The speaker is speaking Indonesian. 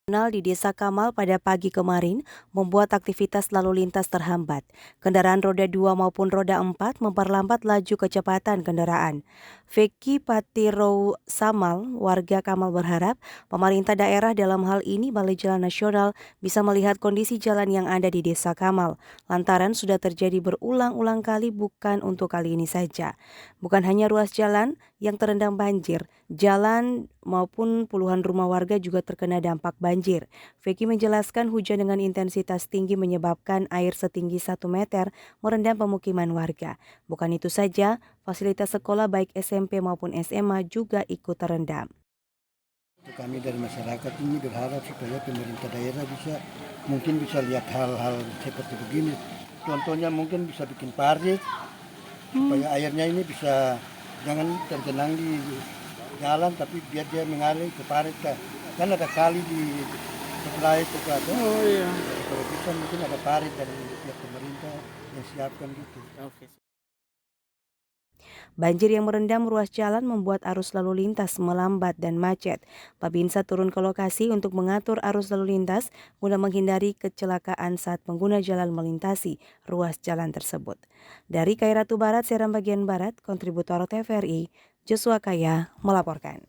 Di Desa Kamal pada pagi kemarin membuat aktivitas lalu lintas terhambat. Kendaraan roda 2 maupun roda 4 memperlambat laju kecepatan kendaraan. Veki Patiro Samal, warga Kamal berharap pemerintah daerah dalam hal ini Balai Jalan Nasional bisa melihat kondisi jalan yang ada di Desa Kamal. Lantaran sudah terjadi berulang-ulang kali bukan untuk kali ini saja. Bukan hanya ruas jalan yang terendam banjir, jalan maupun puluhan rumah warga juga terkena dampak banjir. Veki menjelaskan hujan dengan intensitas tinggi menyebabkan air setinggi 1 meter merendam pemukiman warga. Bukan itu saja, fasilitas sekolah baik SMP maupun SMA juga ikut terendam. Kami dari masyarakat ini berharap supaya pemerintah daerah mungkin bisa lihat hal-hal seperti begini. Contohnya mungkin bisa bikin parit supaya airnya ini bisa jangan tergenang di jalan tapi biar dia mengalir ke parit kan ada kali di sebelah itu kan. Oh iya. Kalau bisa mungkin ada parit dari pihak pemerintah yang siapkan gitu. Oke. Banjir yang merendam ruas jalan membuat arus lalu lintas melambat dan macet. Babinsa turun ke lokasi untuk mengatur arus lalu lintas guna menghindari kecelakaan saat pengguna jalan melintasi ruas jalan tersebut. Dari Kairatu Barat, Seram bagian Barat, kontributor TVRI, Joshua Kaya melaporkan.